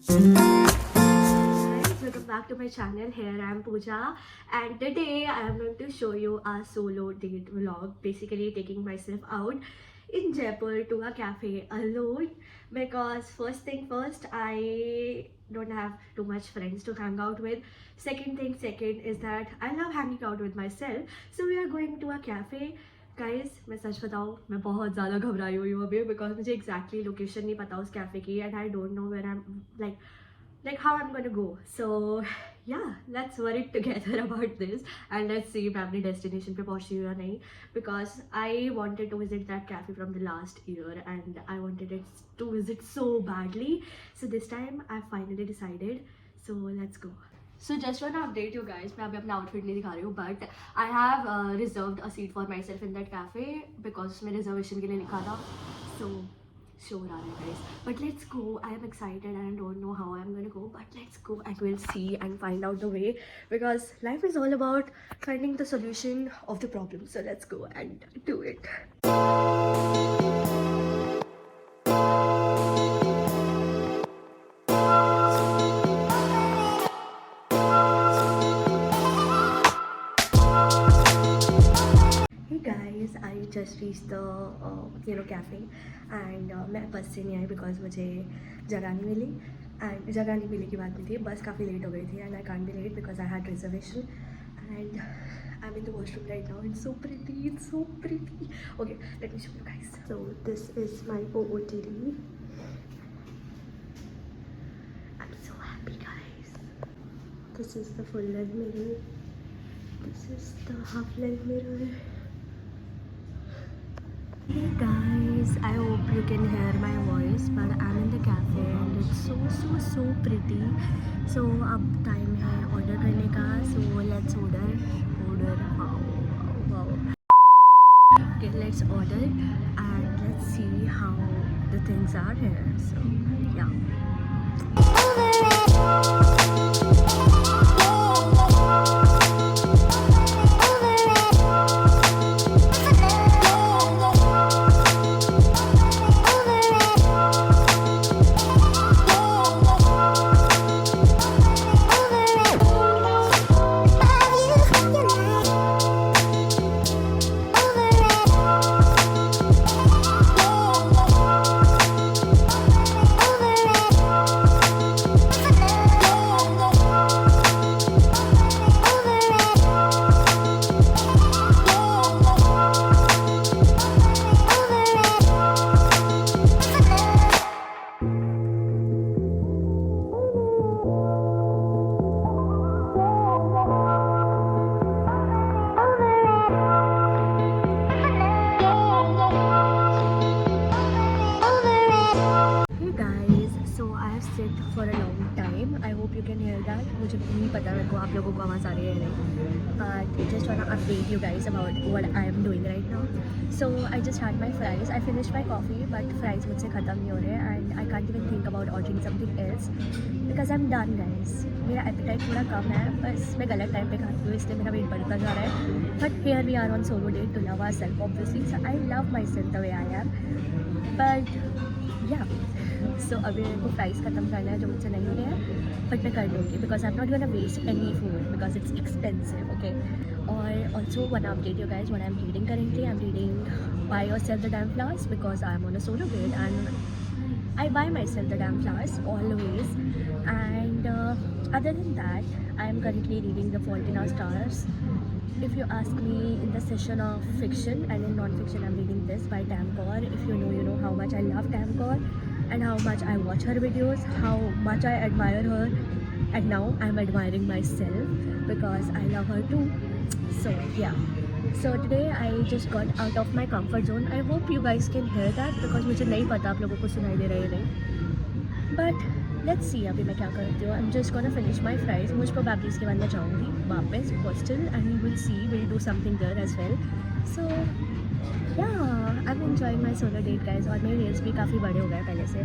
Guys, welcome back to my channel. Here I am Pooja, and today I am going to show you a solo date vlog, basically taking myself out in Jaipur to a cafe alone, because first thing first, I don't have too much friends to hang out with. Second thing second is that I love hanging out with myself, so we are going to a cafe. Guys मैं सच बताऊँ, मैं बहुत ज़्यादा घबराई हुई हूँ अभी, because मुझे एग्जैक्टली लोकेशन नहीं पता उस कैफ़े की, and I don't know where I am like how I'm gonna go. So yeah, let's worry together about this, and let's see मैं अपनी destination पे पहुँची हूँ या नहीं, because I wanted to visit that cafe from the last year and I wanted it to visit so badly. So this time I finally decided. So let's go. So just want to update you guys, मैं अभी अपना outfit नहीं दिखा रही हूँ, but I have reserved a seat for myself in that cafe because उसमें reservation के लिए लिखा था. So sure are you guys, but let's go. I am excited and I don't know how I'm gonna go, but let's go and we'll see and find out the way, because life is all about finding the solution of the problem. So let's go and do it. Hey guys, I just reached the cafe, and मैं बस से नहीं आई because मुझे जगह नहीं मिली, and जगह नहीं मिली की बात नहीं थी, बस काफ़ी लेट हो गई थी, and I can't be late because I had reservation, and I'm in the washroom right now. It's so pretty, it's so pretty. Okay, let me show you guys. So this is my OOTD. I'm so happy guys. This is the full length mirror. This is the half length mirror. Hey guys, I hope you can hear my voice, but I'm in the cafe and it's so pretty. So अब time है order करने का, so let's order. Wow. Okay, let's order and let's see how the things are here. So yeah. For a long time, I hope you can hear that. मुझे नहीं पता मेरे को आप लोगों को आवाज़ आ रही है नहीं, but just wanna update you guys about what I am doing right now. So I just had my fries. I finished my coffee, but fries मुझसे ख़त्म नहीं हो रहे, and I can't even think about ordering something else because I'm done guys. मेरा appetite थोड़ा कम है, बस मैं गलत टाइम पे खाती हूँ, इसलिए मेरा वेट बढ़ता जा रहा है. But here we are on solo date to love ourselves obviously. So I love myself the way I am, but yeah. So अभी मेरे को प्राइस ख़त्म करना है जो मुझसे नहीं हो रहा है, बट मैं कर लूँगी because I am not gonna waste any food because it's expensive. Okay, और also one update you guys, what I am reading currently, I am reading buy yourself the damn flowers because I am on a solo date and I buy myself the damn flowers always. And other than that, I am currently reading The Fault in Our Stars. If you ask me, in the session of fiction and in non-fiction, I'm reading this by Tam Kaur. If you know how much I love Tam Kaur and how much I watch her videos, how much I admire her, and now I'm admiring myself because I love her too. So yeah. So today I just got out of my comfort zone. I hope you guys can hear that because मुझे नहीं पता आप लोगों को सुनाई दे रहा है नहीं. But let's see अभी मैं क्या करती हूँ. I'm just gonna finish my fries. मुझ पर बाकी इसके बाद मैं जाऊँगी वापस hostel and we'll see, we'll do something there as well. So yeah, I'm enjoying my solo date guys. और मेरे nails भी काफ़ी बड़े हो गए पहले से,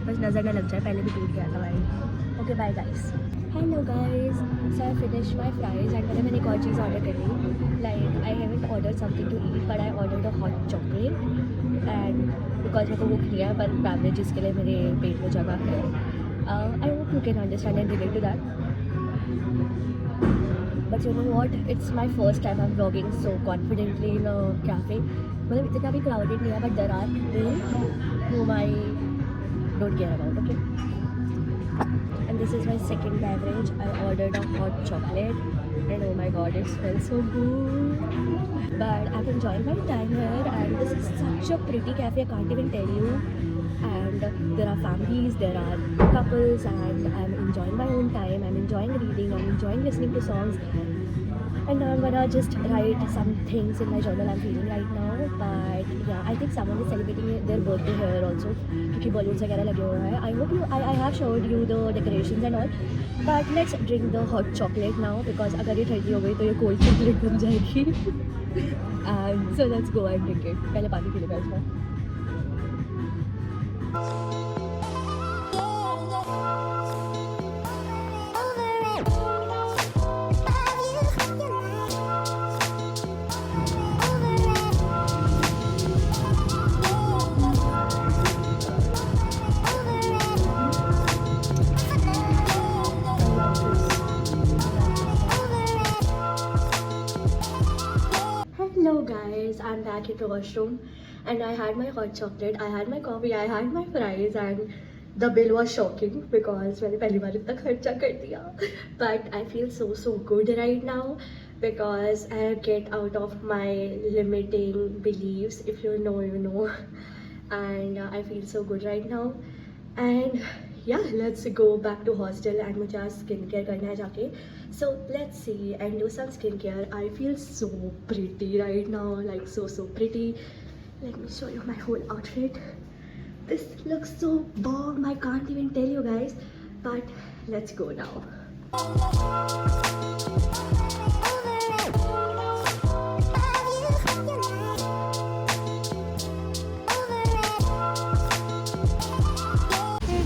बस नज़र ना लग जाए, पहले भी टूट गया था भाई. Okay, bye guys. Hello guys. So I finished my fries and पहले मैंने एक और चीज़ ऑर्डर करी. Like I haven't ordered something to eat, but I ordered a hot chocolate. And because मेरे को भूख नहीं है, पर बेवरेजेस के लिए मेरे पेट में जगह है. I you can understand and relate to that. But you know what? It's my first time I'm vlogging so confidently in a cafe. मतलब इतना भी crowded नहीं है, but there are people whom I don't care about. Okay. And this is my second beverage. I ordered a hot chocolate, and oh my god, it smells so good. But I'm enjoying my time here, and this is such a pretty cafe. I can't even tell you. And there are families, there are couples, and I'm enjoying my own time. I'm enjoying reading, I'm enjoying listening to songs. And now I'm gonna just write some things in my journal I'm feeling right now. But yeah, I think someone is celebrating their birthday here also क्योंकि balloons वगैरह लगे हुए हैं. I hope I have showed you the decorations and all. But let's drink the hot chocolate now because अगर ये ठंडी हो गई तो ये cold chocolate बन जाएगी. And so let's go and drink it. पहले पानी पी लेगा इसमें. Hello guys, I'm back at the washroom and I had my hot chocolate, I had my coffee, I had my fries and the bill was shocking because मैंने पहली बार इतना खर्चा कर दिया. But I feel so good right now because I get out of my limiting beliefs. If you know, you know. And I feel so good right now. And yeah, let's go back to hostel and मुझे आज skincare करना है जाके. So let's see and do some skincare. I feel so pretty right now, like so pretty. Let me show you my whole outfit. This looks so bomb, I can't even tell you guys. But let's go now.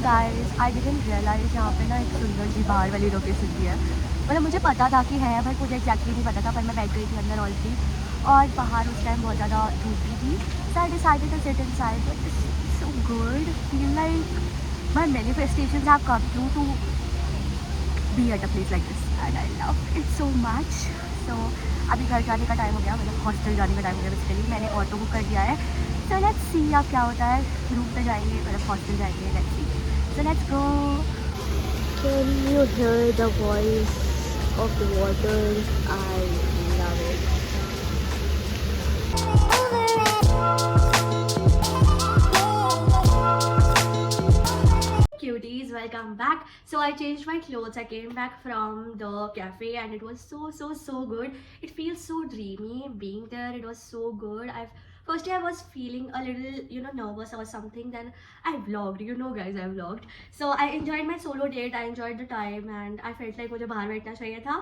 Guys, I didn't realize यहाँ पे ना एक सुंदर सी बाहर वाली location भी है. मतलब मुझे पता था कि है बट मुझे एक्जैक्टली नहीं पता था. पर मैं बैठ गई थी अंदर ऑलरेडी और बाहर उस टाइम बहुत ज़्यादा धूप भी थी. So I decided to sit inside. But it's so good. Feel like my manifestations have come true to be at a place like this. And I love it so much. So अभी घर जाने का time हो गया, मतलब hostel जाने का time हो गया बेसिकली. मैंने ऑटो बुक कर दिया है. So let's see अब क्या होता है. रूम पे जाएंगे, मतलब हॉस्टल जाएंगे. Let's see. So let's go. Can you hear the voice of the water? I love it. Cuties, welcome back. So I changed my clothes. I came back from the cafe and it was so good. It feels so dreamy being there. It was so good. Firstly I was feeling a little nervous or something. Then I vlogged, guys, I vlogged. So I enjoyed my solo date. I enjoyed the time and I felt like मुझे बाहर बैठना चाहिए था.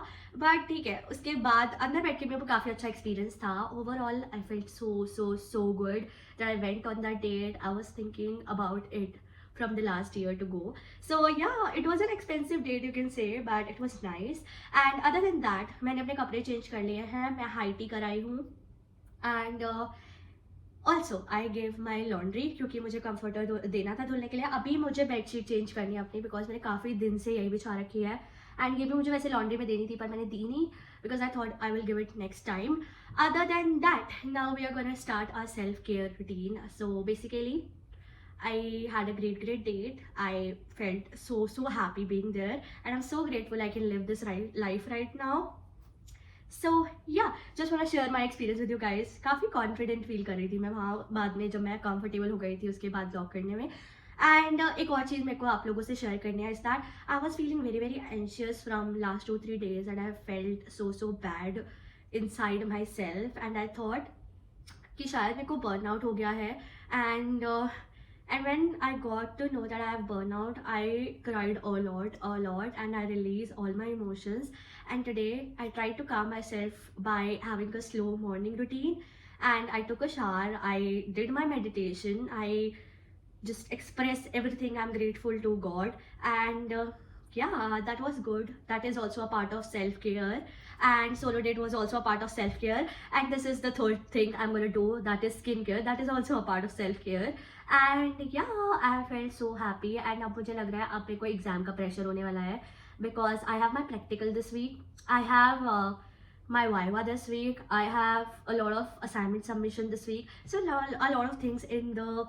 But ठीक है, उसके बाद अंदर बैठ के मेरे को काफ़ी अच्छा एक्सपीरियंस था. Overall I felt so good that I went on that date. I was thinking about it from the last year to go. So yeah, it was an expensive date you can say, but it was nice. And other than that, मैंने अपने कपड़े change कर लिए हैं. मैं high tea कराई हूँ. And also I gave my laundry क्योंकि मुझे कंफर्टर देना था धुलने के लिए. अभी मुझे बेडशीट चेंज करनी है अपनी बिकॉज मैंने काफ़ी दिन से यही बिछा रखी है. एंड ये भी मुझे वैसे लॉन्ड्री में देनी थी पर मैंने दी नहीं because I thought I will give it next time. Other than that, now we are gonna start our self care routine. So basically I had a great date. I felt so happy being there and I'm so grateful I can live this life right now. So yeah, just wanna share my experience with you guys. काफ़ी confident feel कर रही थी मैं वहाँ बाद में जब मैं comfortable हो गई थी उसके बाद vlog करने में. And एक और चीज़ मेरे को आप लोगों से शेयर करनी है is that I was feeling very anxious from last 2-3 days and I felt so bad inside myself and I thought कि शायद मेरे को burnout हो गया है. And when I got to know that I have burnout, I cried a lot and I released all my emotions. And today I tried to calm myself by having a slow morning routine and I took a shower. I did my meditation. I just expressed everything I'm grateful to God. And yeah, that was good. That is also a part of self-care, and solo date was also a part of self-care. And this is the third thing I'm gonna do, that is skincare. That is also a part of self-care. And yeah, I felt so happy. And अब मुझे लग रहा है अब मेरे को exam का pressure होने वाला है, because I have my practical this week. I have my Viva this week. I have a lot of assignment submission this week. So a lot of things in the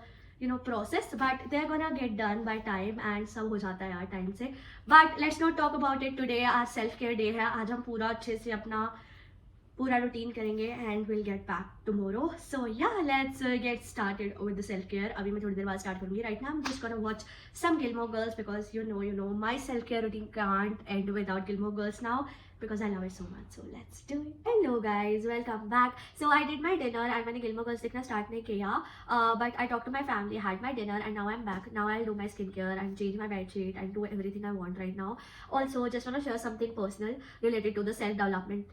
process, but they're gonna get done by time, and सब हो जाता है यार time से. But let's not talk about it today. आज self care day है. आज हम पूरा अच्छे से अपना पूरा routine करेंगे, and we'll get back tomorrow. So yeah, let's get started with the self care. अभी मैं थोड़ी देर बाद start करूँगी. Right now I'm just gonna watch some Gilmore Girls, because you know my self care routine can't end without Gilmore Girls now, because I love it so much. So let's do it. Hello guys, welcome back. So I did my dinner and मैंने Gilmore Girls देखना start नहीं किया, but I talked to my family, had my dinner, and now I'm back. Now I'll do my skincare and change my bed sheet and do everything I want right now. Also, just want to share something personal related to the self-development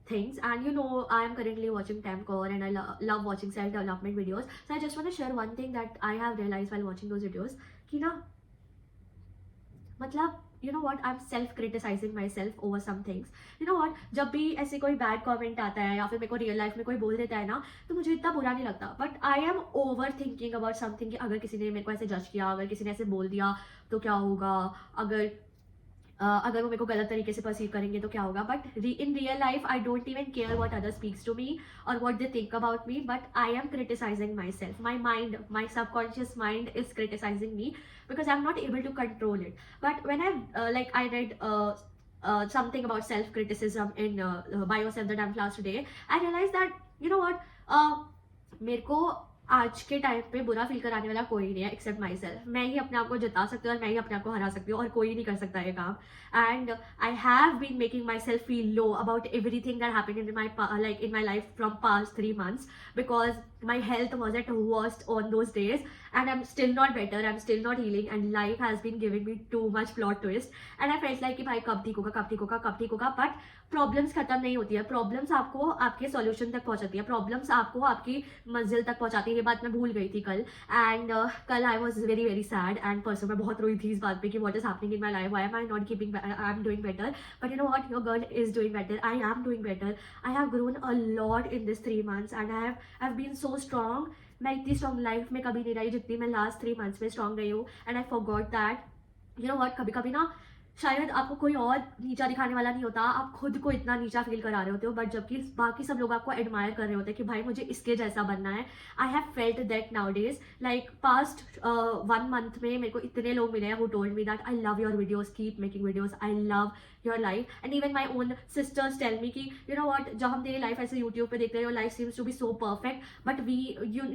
things. And I am currently watching Temcore, and I love watching self-development videos. So I just want to share one thing that I have realized while watching those videos, कि ना मतलब you know what, I'm self criticizing myself over some things. You know what, जब भी ऐसे कोई bad comment आता है या फिर मेरे को रियल लाइफ में कोई बोल देता है ना, तो मुझे इतना बुरा नहीं लगता. But I M over thinking about something, कि अगर किसी ने मेरे को ऐसे जज किया, अगर किसी ने ऐसे बोल दिया तो क्या होगा, अगर वो मेरे को गलत तरीके से परसीव करेंगे तो क्या होगा. But in real life I don't even care what other speaks to me और what they think about me, but I am criticizing myself. My mind, my subconscious mind is criticizing me, because I'm not able to control it. But when I read something about self criticism in By Yourself the Damn class today, I realized that you know what, मेरे को आज के time पे बुरा feel कराने वाला कोई नहीं है एक्सेप्ट माई सेल्फ. मैं ही अपने आप को जिता सकती हूँ और मैं ही अपने आप को हरा सकती हूँ, और कोई नहीं कर सकता ये काम. And I have been making myself feel low about everything that happened in my life from past 3 months, because my health was at worst on those days, and I'm still not better, I'm still not healing, and life has been giving me too much plot twist, and I felt like कि भाई कब ठीक होगा, कब ठीक होगा, कब ठीक होगा. बट प्रॉब्लम्स खत्म नहीं होती है. प्रॉब्लम्स आपको आपके सॉल्यूशन तक पहुंचाती है. प्रॉब्लम्स आपको आपकी मंजिल तक पहुंचाती है. ये बात मैं भूल गई थी कल. एंड कल I was very very sad, and परसों मैं बहुत रोई थी इस बात पे कि what is happening in my life, why am I not keeping, I am doing better. But you know what, your girl is doing better, I am doing better. I have grown a lot in this 3 months, and I have been so strong. मैं इतनी strong life में कभी नहीं रही जितनी मैं last 3 months में strong रही हूँ. And I forgot that you know what, कभी कभी ना शायद आपको कोई और नीचा दिखाने वाला नहीं होता, आप खुद को इतना नीचा फील करा रहे होते हो, बट जबकि बाकी सब लोग आपको एडमायर कर रहे होते हैं कि भाई मुझे इसके जैसा बनना है. I have felt that nowadays. Like past 1 month में मेरे को इतने लोग मिले हैं who told me that I love your videos, keep making videos, I love your life. And even my own sisters tell me कि you know what, जब हम तेरी लाइफ ऐसे यूट्यूब पे देखते हैं, your life seems to be so perfect, but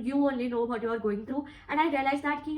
you only know what you are going through. And I realise that कि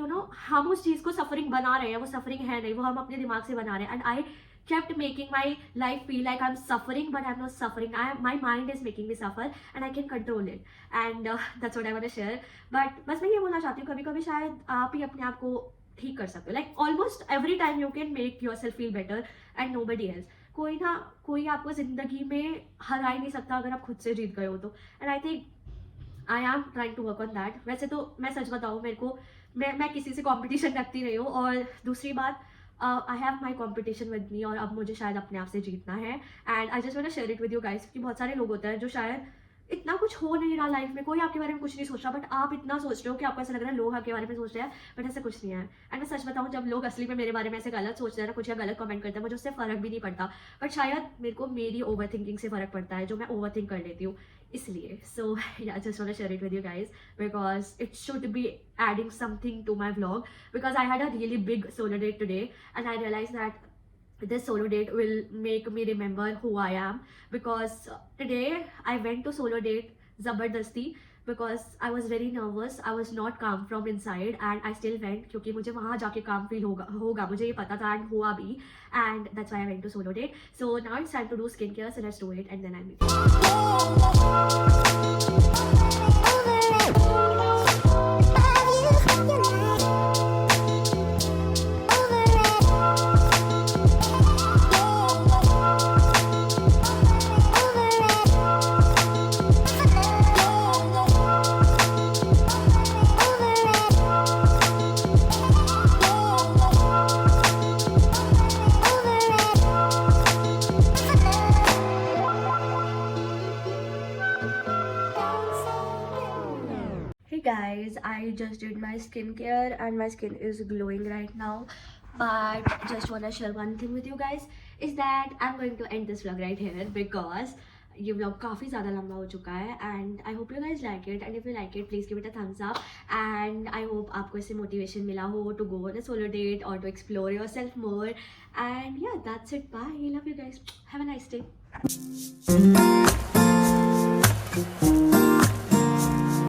हम उस चीज़ को सफरिंग बना रहे हैं, वो सफरिंग है नहीं, वो हम अपने दिमाग से बना रहे हैं. And I kept making my life feel like I'm suffering, but I'm not suffering. My mind is making me suffer, and I can control it. And that's what I want to share. But बस मैं ये बोलना चाहती हूँ, कभी कभी शायद आप ही अपने आप को ठीक कर सकते हो. Like almost every time you can make your self feel better and nobody else. कोई आपको जिंदगी में हरा ही नहीं सकता अगर आप खुद से जीत गए हो तो. And I think I am trying to work on that. वैसे तो मैं सच बताऊँ, मेरे को मैं किसी से कॉम्पिटिशन रखती रही हूँ. और दूसरी बात, I have my competition with me, और अब मुझे शायद अपने आप से जीतना है. And I just want to share it with you guys, कि बहुत सारे लोग होते हैं जो शायद इतना कुछ हो नहीं रहा लाइफ में, कोई आपके बारे में कुछ नहीं सोच रहा, बट आप इतना सोच रहे हो कि आपको ऐसा लग रहा है लोग आपके बारे में सोच रहे हैं, बट ऐसा कुछ नहीं है. एंड मैं सच बताऊँ, जब लोग असली में मेरे बारे में ऐसे गलत सोचते हैं ना, कुछ या गलत कमेंट करते हैं, मुझे उससे फर्क भी नहीं पड़ता. बट शायद मेरे को मेरी ओवर थिंकिंग से फर्क पड़ता है, जो मैं ओवर थिंक कर लेती हूँ इसलिए. So yeah just want to share it with you guys, because it should be adding something to my vlog, because I had a really big solo date today, and I realized that this solo date will make me remember who I am, because today I went to solo date zabardasti, because I was very nervous, I was not calm from inside, and I still went क्योंकि मुझे वहाँ जाके calm feel होगा मुझे ये पता था, and हुआ भी, and that's why I went to solo date. So now it's time to do skincare, so let's do it, and then I'll meet guys, I just did my skincare and my skin is glowing right now. But just wanna share one thing with you guys is that I'm going to end this vlog right here because ये vlog काफ़ी ज़्यादा लंबा हो चुका है and I hope you guys like it, and if you like it please give it a thumbs up, and I hope आपको इससे motivation मिला हो to go on a solo date or to explore yourself more. And yeah, that's it. Bye. Love you guys. Have a nice day.